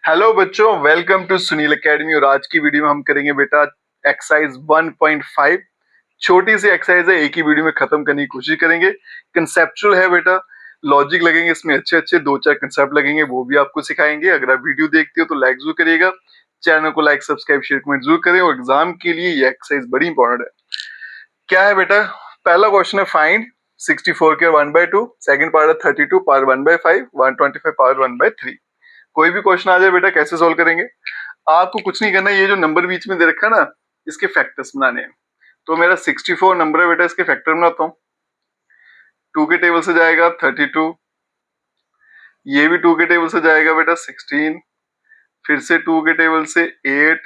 Hello बच्चों, welcome to Sunil academy. और आज की वीडियो में हम करेंगे बेटा एक्सरसाइज 1.5। छोटी सी एक्सरसाइज है, एक ही वीडियो में खत्म करने की कोशिश करेंगे। कंसेप्चुअल है बेटा, लॉजिक लगेंगे इसमें, अच्छे अच्छे 2-4 कंसेप्ट लगेंगे, वो भी आपको सिखाएंगे। अगर आप वीडियो देखते हो तो लाइक जरूर करिएगा, चैनल को लाइक सब्सक्राइब शेयर कमेंट जरूर करें। और एग्जाम के लिए ये एक्सरसाइज बड़ी इंपॉर्टेंट है। क्या है बेटा, पहला क्वेश्चन है फाइंड 64 के 1/2, सेकंड पार्ट है 32 पावर 1/5, 125 पावर 1/3। कोई भी क्वेश्चन आ जाए बेटा कैसे सोल्व करेंगे, आपको कुछ नहीं करना। ये जो नंबर बीच में दे रखा है ना, इसके फैक्टर्स बनाने हैं। तो मेरा 64 नंबर है बेटा, इसके फैक्टर बनाता हूँ। 2 के टेबल से जाएगा 32, ये भी 2 के टेबल से जाएगा बेटा 16, फिर से 2 के टेबल से 8,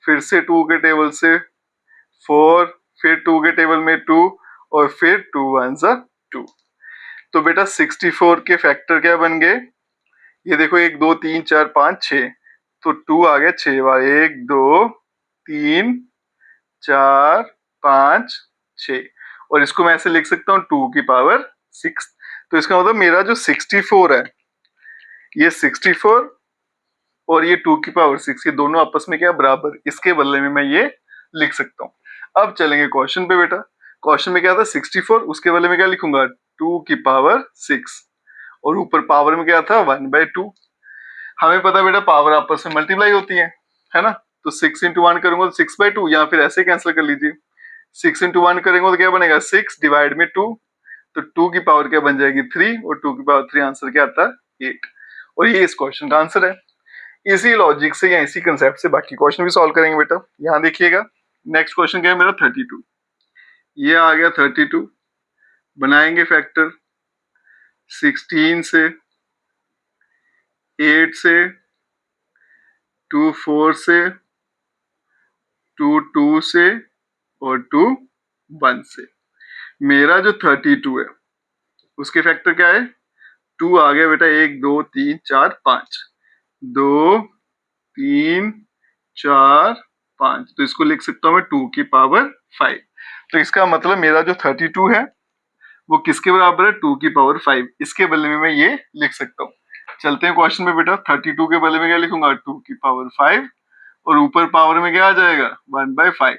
फिर से 2 के टेबल से 4, फिर 2 के टेबल में 2, और फिर 2 1 2। तो बेटा 64 के फैक्टर क्या बन गए, ये देखो 1 2 3 4 5 6। तो 2 आ गया 6 बार, 1 2 3 4 5 6। और इसको मैं ऐसे लिख सकता हूँ 2 की पावर 6। तो इसका मतलब मेरा जो 64 है, ये 64 और ये 2 की पावर 6, ये दोनों आपस में क्या बराबर, इसके बदले में मैं ये लिख सकता हूँ। अब चलेंगे क्वेश्चन पे बेटा। क्वेश्चन में क्या था 64, उसके बदले में क्या लिखूंगा 2 की पावर 6, और ऊपर पावर में क्या था 1/2। हमें पता है बेटा पावर आपस में मल्टीप्लाई होती है ना। तो 6 इंटू 1 करूंगा तो 6/2, या फिर ऐसे कैंसिल कर लीजिए। 6 इंटू 1 करेंगे तो क्या बनेगा 6 डिवाइड में 2, तो 2 की पावर क्या बन जाएगी 3, और 2 की पावर 3 आंसर क्या आता है 8। और ये इस क्वेश्चन का आंसर है। इसी लॉजिक से या इसी कंसेप्ट से बाकी क्वेश्चन भी सॉल्व करेंगे बेटा। यहाँ देखिएगा, नेक्स्ट क्वेश्चन क्या है मेरा 32। ये आ गया 32, बनाएंगे फैक्टर 16 से, 8 से, 2 4 से, 2 2 से, और 2 1 से। मेरा जो 32 है उसके फैक्टर क्या है, 2 आ गया बेटा 1 2 3 4 5, 2 3 4 5। तो इसको लिख सकता हूं मैं 2 की पावर 5। तो इसका मतलब मेरा जो 32 है वो किसके बराबर है 2 की पावर 5। इसके बदले में मैं ये लिख सकता हूँ। चलते हैं क्वेश्चन में बेटा। 32 के बदले में क्या लिखूंगा 2 की पावर 5, और ऊपर पावर में क्या आ जाएगा 1/5।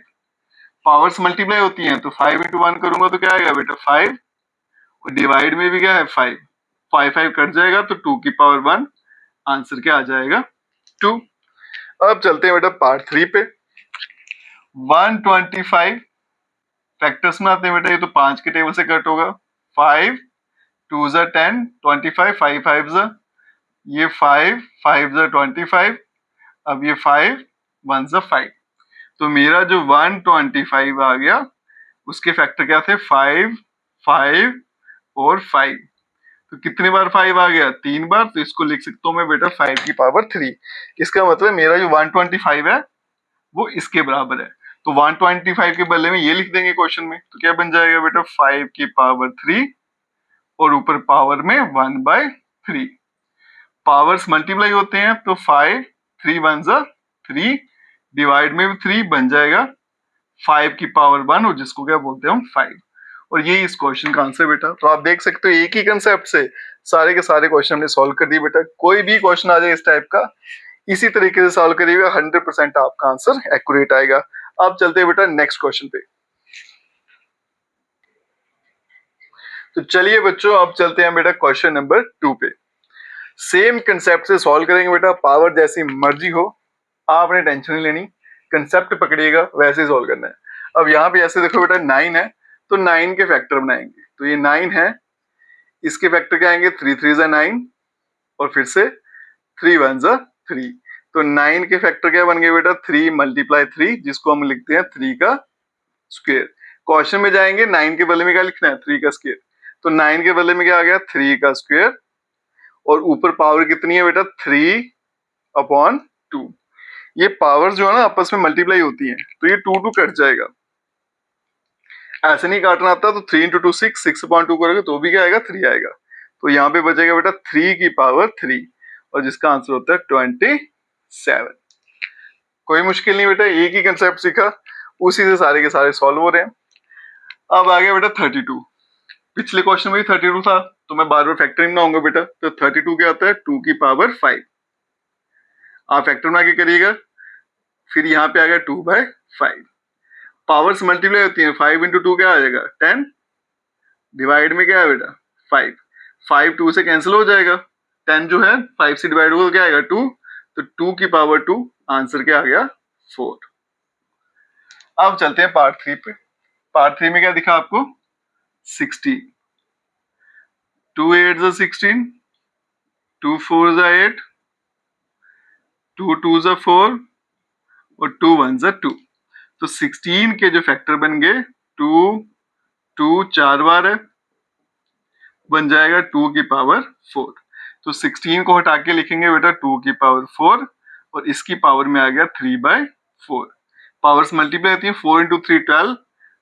पावर्स मल्टीप्लाई होती हैं, तो 5 इंटू 1 करूंगा तो क्या आएगा बेटा 5, और डिवाइड में भी क्या है 5, 5 5 कट जाएगा तो 2 की पावर 1, आंसर क्या आ जाएगा 2। अब चलते हैं बेटा पार्ट 3 पे। 125 फैक्टर्स में आते हैं बेटा। ये तो 5 के टेबल से कट होगा, 5 2 10, 25 5 5 ये 5 5 25, अब ये 5 1 5। तो मेरा जो 125 आ गया उसके फैक्टर क्या थे 5 5 और 5। तो कितने बार 5 आ गया 3 बार। तो इसको लिख सकता हूं मैं बेटा 5 की पावर 3। इसका मतलब मेरा जो 125 है वो इसके बराबर है। तो 125 के बदले में ये लिख देंगे क्वेश्चन में। तो क्या बन जाएगा बेटा 5 की पावर 3, और ऊपर पावर में 1/3। पावर्स मल्टीप्लाई होते हैं, तो 5 3 1 3, डिवाइड में भी 3 बन जाएगा 5 की पावर 1, और जिसको क्या बोलते हैं हम 5। और ये इस क्वेश्चन का आंसर बेटा। तो आप देख सकते हो एक ही कंसेप्ट से सारे के सारे क्वेश्चन हमने सॉल्व कर दिए बेटा। कोई भी क्वेश्चन आ जाए इस टाइप का, इसी तरीके से सॉल्व करिएगा, 100% आपका आंसर एक्यूरेट आएगा। अब चलते हैं बेटा नेक्स्ट क्वेश्चन पे। तो चलिए बच्चों, अब चलते हैं बेटा क्वेश्चन नंबर 2 पे। सेम कंसेप्ट से सॉल्व करेंगे बेटा। पावर जैसी मर्जी हो, आपने टेंशन नहीं लेनी, कंसेप्ट पकड़िएगा, वैसे ही सॉल्व करना है। अब यहाँ पे ऐसे देखो बेटा 9 है, तो 9 के फैक्टर बनाएंगे। तो ये 9 है, इसके फैक्टर क्या आएंगे 3 3 9, और फिर से 3 1 3। तो 9 के फैक्टर क्या बन गए बेटा 3 मल्टीप्लाई 3, जिसको हम लिखते हैं 3 का स्क्वायर। क्वेश्चन में जाएंगे 9 के बदले में क्या लिखना है 3 का स्क्वायर। तो 9 के बदले में क्या आ गया 3 का स्क्वायर, और ऊपर पावर कितनी है बेटा 3/2। ये पावर्स जो है ना आपस में मल्टीप्लाई होती हैं, तो ये 2 2 कट जाएगा। ऐसे नहीं काटना आता, तो 3 इंटू 2 6, 6/2 करोगे तो भी क्या आएगा 3 आएगा। तो यहाँ पे बचेगा बेटा 3 की पावर 3, और जिसका आंसर होता है 27। कोई मुश्किल नहीं बेटा, एक ही कंसेप्ट सीखा, उसी से सारे के सारे सॉल्व हो रहे हैं। अब आ गया बेटा 32। पिछले क्वेश्चन में भी 32 था, तो मैं बार बार फैक्टरिंग बनाऊंगा बेटा। तो 32 क्या आता है 2 की पावर 5। आप फैक्टर बना के करिएगा। फिर यहाँ पे आ गया 2/5। पावर्स मल्टीप्लाई होती हैं, 5 इंटू 2 क्या आ जाएगा 10, डिवाइड में क्या है बेटा 5, 5 2 से कैंसिल हो जाएगा, 10 जो है 5 से डिवाइड होगा तो क्या आएगा 2, तो 2 की पावर 2, आंसर क्या आ गया 4। अब चलते हैं पार्ट 3 पे। पार्ट 3 में क्या दिखा आपको 16, 2 8 16, 2 4 8, 2 2 4 और 2 1 2। तो 16 के जो फैक्टर बन गए 2 2 4 बार है, बन जाएगा 2 की पावर 4। तो 16 को हटा के लिखेंगे बेटा 2 की पावर 4 और इसकी पावर में आ गया 3/4। पावर्स मल्टीप्लाई होती है, 4 इंटू 3 12,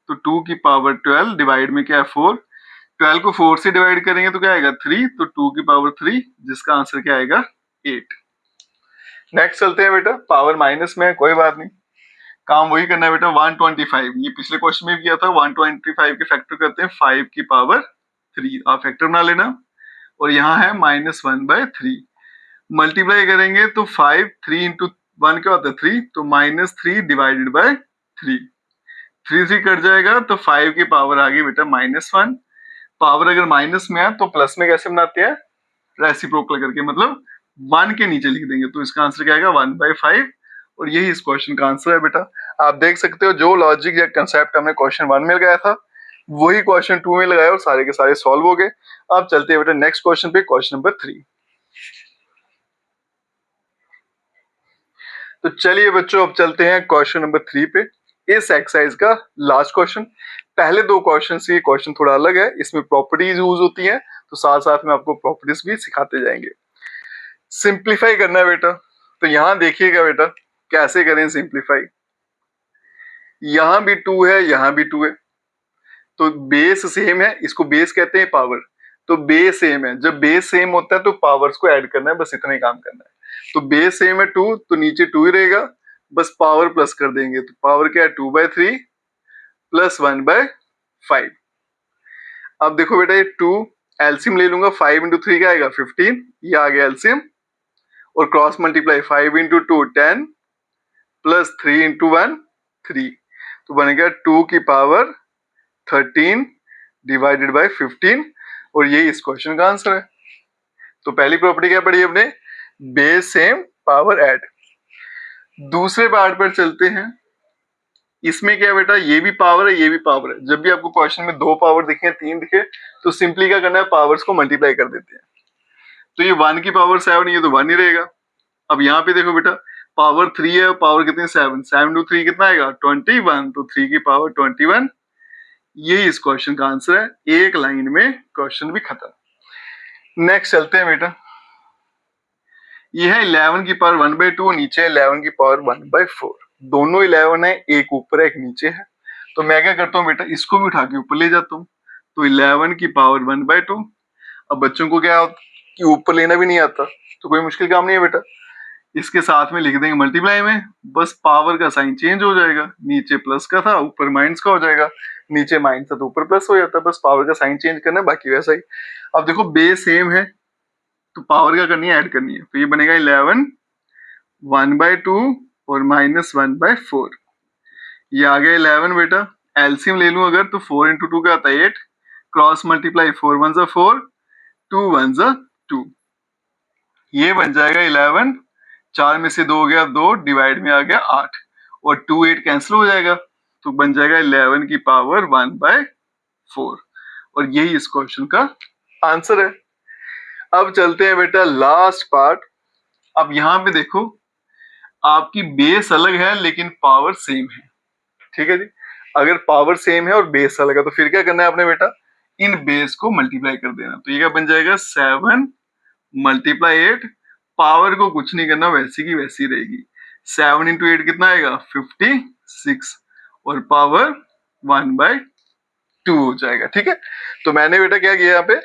तो 2 की पावर 12 डिवाइड में क्या है 4, 12 को 4 से डिवाइड करेंगे तो क्या आएगा 3, तो 2 की पावर 3, जिसका आंसर क्या आएगा 8। नेक्स्ट चलते हैं बेटा, पावर माइनस में है कोई बात नहीं, काम वही करना है बेटा 125। ये पिछले क्वेश्चन में भी किया था, 125 के फैक्टर करते हैं 5 की पावर 3, आप फैक्टर बना लेना। और यहाँ है -1/3, मल्टीप्लाई करेंगे तो 5, 3 इंटू 1 क्या होता है 3, तो -3 डिवाइडेड बाय 3, 3 3 कट जाएगा तो 5 की पावर आ गई बेटा -1। पावर अगर माइनस में है तो प्लस में कैसे बनाते हैं, रेसिप्रोकल करके, मतलब 1 के नीचे लिख देंगे, तो इसका आंसर क्या आएगा 1/5। और यही इस क्वेश्चन का आंसर है बेटा। आप देख सकते हो जो लॉजिक या कंसेप्ट हमने क्वेश्चन 1 में लगाया था वही क्वेश्चन 2 में लगाया और सारे के सारे सॉल्व हो गए। अब चलते हैं बेटा नेक्स्ट क्वेश्चन पे, क्वेश्चन नंबर 3। तो चलिए बच्चों अब चलते हैं क्वेश्चन नंबर 3 पे, इस एक्सरसाइज का लास्ट क्वेश्चन। पहले 2 क्वेश्चन से ये क्वेश्चन थोड़ा अलग है, इसमें प्रॉपर्टीज यूज होती हैं, तो साथ साथ में आपको प्रॉपर्टीज भी सिखाते जाएंगे। सिंप्लीफाई करना है बेटा, तो यहां देखिएगा बेटा कैसे करें सिंप्लीफाई। यहां भी 2 है, यहां भी 2 है, तो बेस सेम है, इसको बेस कहते हैं पावर, तो बेस सेम है। जब बेस सेम होता है तो पावर्स को ऐड करना है, बस इतना ही काम करना है। तो बेस सेम है 2, तो नीचे 2 ही रहेगा, बस पावर प्लस कर देंगे, तो पावर क्या है 2/3 प्लस 1/5। अब देखो बेटा ये 2 एलसीएम ले लूंगा, 5 इंटू 3 क्या आएगा 15, ये आ गया एलसीएम, और cross multiply 5 into 2 10 plus 3 into 1 3, तो बन गया 2 की पावर 13 डिवाइडेड बाय 15, और यही इस क्वेश्चन का आंसर है। तो पहली प्रॉपर्टी क्या पड़ी अपने, बेस सेम पावर ऐड। दूसरे पार्ट पर चलते हैं, इसमें क्या बेटा ये भी पावर है ये भी पावर है। जब भी आपको क्वेश्चन में 2 पावर दिखे 3 दिखे तो सिंपली क्या करना है, पावर्स को मल्टीप्लाई कर देते हैं। तो ये 1 की पावर 7, ये तो 1 ही रहेगा। अब यहाँ पे देखो बेटा पावर 3 है, पावर कितनी 7, 7 टू 3 कितना आएगा 21, तो 3 की पावर 21, यही इस क्वेश्चन का आंसर है। एक लाइन में क्वेश्चन भी खत्म। नेक्स्ट चलते हैं बेटा, ये है 11 की पावर 1/2, नीचे 11 की पावर 1/4, दोनों 11 है, एक ऊपर है एक नीचे है। तो मैं क्या करता हूँ बेटा इसको भी उठा के ऊपर ले जाता हूँ, तो 11 की पावर 1/2। अब बच्चों को क्या कि ऊपर लेना भी नहीं आता, तो कोई मुश्किल काम नहीं है बेटा, इसके साथ में लिख देंगे मल्टीप्लाई में, बस पावर का साइन चेंज हो जाएगा, नीचे प्लस का था ऊपर माइनस का हो जाएगा, नीचे माइनस था तो ऊपर प्लस हो जाता है, बस पावर का साइन चेंज करना है, बाकी वैसा ही। अब देखो बेस सेम है तो पावर क्या करनी है, ऐड करनी है, तो ये बनेगा 11 1/2 और -1/4, ये आ गया 11 बेटा। एलसीएम ले लूं अगर तो 4 इंटू 2 का आता है 8, क्रॉस मल्टीप्लाई 4 1 4, 2 1 2, ये बन जाएगा 11, 4 में से 2 हो गया 2, डिवाइड में आ गया 8, और 2 8 कैंसिल हो जाएगा, तो बन जाएगा 11 की पावर 1/4, और यही इस क्वेश्चन का आंसर है। अब चलते हैं बेटा लास्ट पार्ट। अब यहाँ पे देखो आपकी बेस अलग है लेकिन पावर सेम है, ठीक है जी। अगर पावर सेम है और बेस अलग है तो फिर क्या करना है आपने बेटा, इन बेस को मल्टीप्लाई कर देना, तो ये क्या बन जाएगा 7 मल्टीप्लाई 8, पावर को कुछ नहीं करना, वैसी की वैसी रहेगी, 7 इंटू 8 कितना आएगा 56, और पावर 1/2 हो जाएगा, ठीक है। तो मैंने बेटा क्या किया यहाँ पे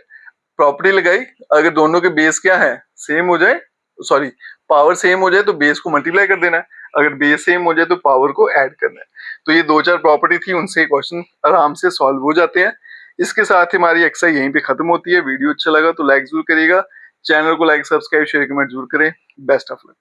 प्रॉपर्टी लगाई, अगर दोनों के बेस क्या है सेम हो जाए, सॉरी पावर सेम हो जाए तो बेस को मल्टीप्लाई कर देना है, अगर बेस सेम हो जाए तो पावर को ऐड करना है। तो ये 2-4 प्रॉपर्टी थी, उनसे क्वेश्चन आराम से सॉल्व हो जाते हैं। इसके साथ ही हमारी एक्सरसाइज यहीं पे खत्म होती है। वीडियो अच्छा लगा तो लाइक जरूर करिएगा, चैनल को लाइक सब्सक्राइब शेयर कमेंट जरूर करें। Best of luck.